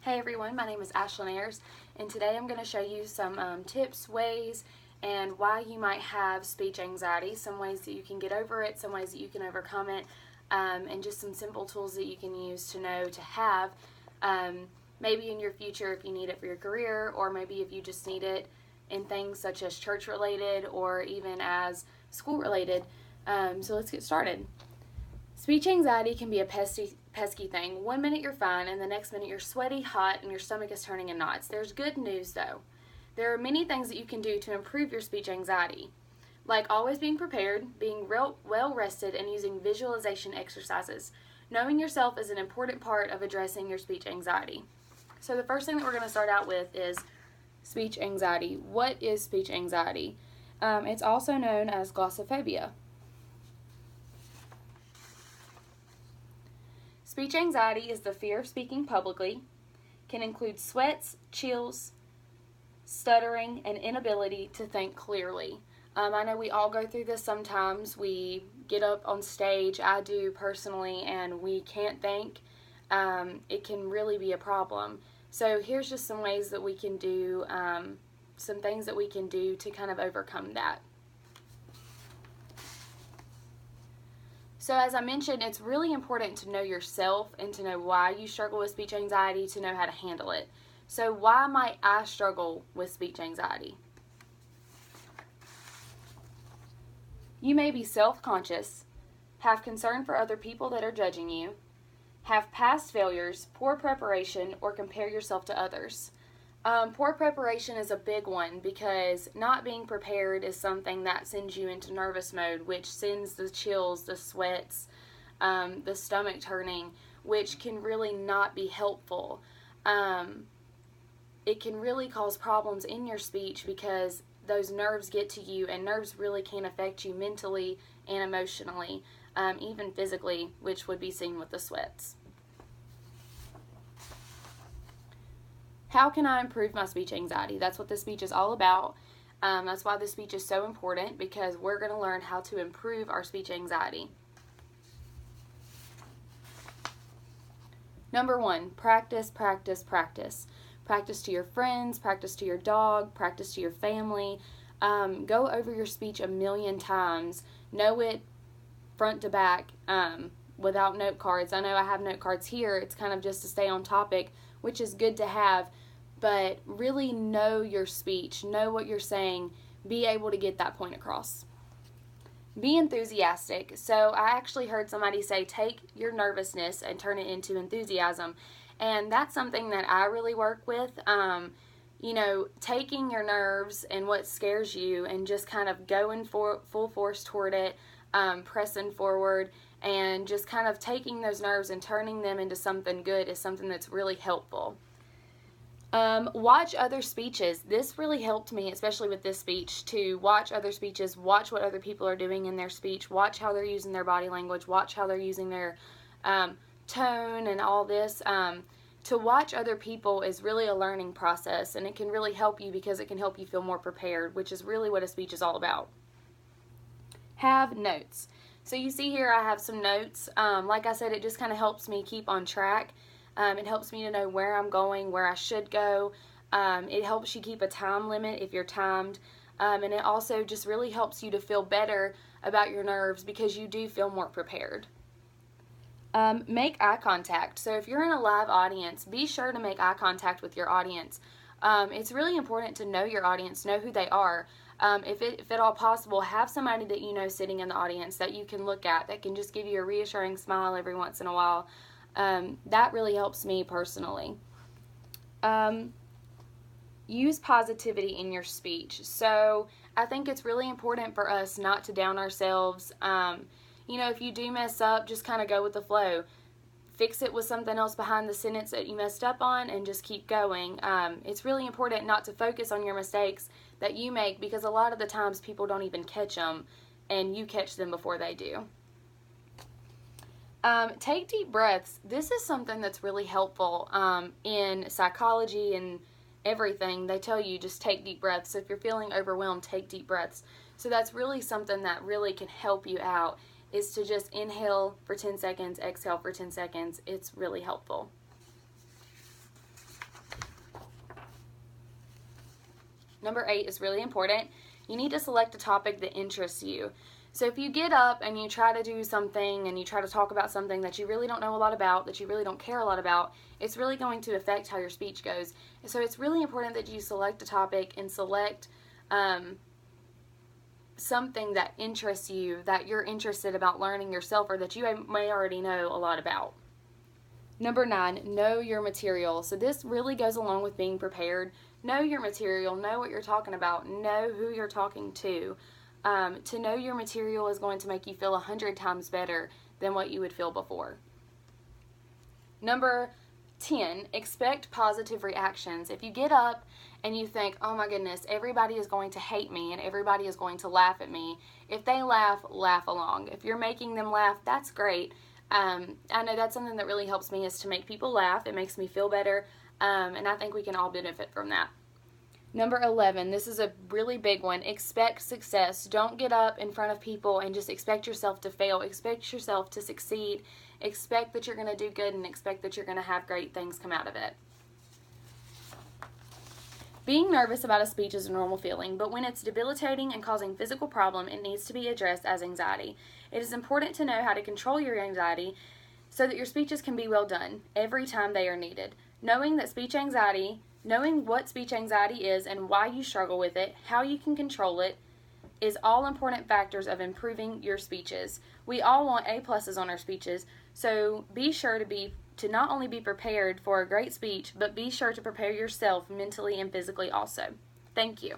Hey everyone, my name is Ashlyn Ayers, and today I'm going to show you some tips, ways, and why you might have speech anxiety, some ways that you can get over it, some ways that you can overcome it, and just some simple tools that you can use to know to have, maybe in your future if you need it for your career, or maybe if you just need it in things such as church related or even as school related. So let's get started. Speech anxiety can be a pesky thing. 1 minute you're fine, and the next minute you're sweaty, hot, and your stomach is turning in knots. There's good news, though. There are many things that you can do to improve your speech anxiety, like always being prepared, being well rested, and using visualization exercises. Knowing yourself is an important part of addressing your speech anxiety. So the first thing that we're going to start out with is speech anxiety. What is speech anxiety? It's also known as glossophobia. Speech anxiety is the fear of speaking publicly, can include sweats, chills, stuttering, and inability to think clearly. I know we all go through this sometimes. We get up on stage, I do personally, and we can't think. It can really be a problem. So here's just some ways that we can do, some things that we can do to kind of overcome that. So as I mentioned, it's really important to know yourself and to know why you struggle with speech anxiety, to know how to handle it. So why might I struggle with speech anxiety? You may be self-conscious, have concern for other people that are judging you, have past failures, poor preparation, or compare yourself to others. Poor preparation is a big one because not being prepared is something that sends you into nervous mode, which sends the chills, the sweats, the stomach turning, which can really not be helpful. It can really cause problems in your speech because those nerves get to you, and nerves really can affect you mentally and emotionally, even physically, which would be seen with the sweats. How can I improve my speech anxiety? That's what this speech is all about. That's why this speech is so important, because we're going to learn how to improve our speech anxiety. Number 1, practice, practice, practice. Practice to your friends, practice to your dog, practice to your family. Go over your speech 1,000,000 times. Know it front to back without note cards. I know I have note cards here. It's kind of just to stay on topic, which is good to have. But really know your speech, know what you're saying, be able to get that point across. Be enthusiastic. So I actually heard somebody say, take your nervousness and turn it into enthusiasm. And that's something that I really work with. Taking your nerves and what scares you and just kind of going for full force toward it, pressing forward, and just kind of taking those nerves and turning them into something good is something that's really helpful. Watch other speeches. This really helped me, especially with this speech, to watch other speeches, watch what other people are doing in their speech, watch how they're using their body language, watch how they're using their tone and all this. To watch other people is really a learning process, and it can really help you because it can help you feel more prepared, which is really what a speech is all about. Have notes. So you see here I have some notes. Like I said, it just kind of helps me keep on track. It helps me to know where I'm going, where I should go. It helps you keep a time limit if you're timed. And it also just really helps you to feel better about your nerves because you do feel more prepared. Make eye contact. So if you're in a live audience, be sure to make eye contact with your audience. It's really important to know your audience, know who they are. If at all possible, have somebody that you know sitting in the audience that you can look at, that can just give you a reassuring smile every once in a while. That really helps me personally. Use positivity in your speech. So I think it's really important for us not to down ourselves. If you do mess up, just kind of go with the flow. Fix it with something else behind the sentence that you messed up on and just keep going. It's really important not to focus on your mistakes that you make, because a lot of the times people don't even catch them, and you catch them before they do. Take deep breaths. This is something that's really helpful in psychology and everything. They tell you just take deep breaths. So if you're feeling overwhelmed, take deep breaths. So that's really something that really can help you out, is to just inhale for 10 seconds, exhale for 10 seconds. It's really helpful. Number 8 is really important. You need to select a topic that interests you. So if you get up and you try to do something and you try to talk about something that you really don't know a lot about, that you really don't care a lot about, it's really going to affect how your speech goes. And so it's really important that you select a topic and select something that interests you, that you're interested about learning yourself, or that you may already know a lot about. Number 9, know your material. So this really goes along with being prepared. Know your material, know what you're talking about, know who you're talking to. To know your material is going to make you feel 100 times better than what you would feel before. Number 10, expect positive reactions. If you get up and you think, oh my goodness, everybody is going to hate me and everybody is going to laugh at me, if they laugh, laugh along. If you're making them laugh, that's great. I know that's something that really helps me, is to make people laugh. It makes me feel better, and I think we can all benefit from that. Number 11, this is a really big one. Expect success. Don't get up in front of people and just expect yourself to fail. Expect yourself to succeed. Expect that you're going to do good, and expect that you're going to have great things come out of it. Being nervous about a speech is a normal feeling, but when it's debilitating and causing physical problem, it needs to be addressed as anxiety. It is important to know how to control your anxiety so that your speeches can be well done every time they are needed. Knowing what speech anxiety is and why you struggle with it, how you can control it, is all important factors of improving your speeches. We all want A+ on our speeches, so be sure to not only be prepared for a great speech, but be sure to prepare yourself mentally and physically also. Thank you.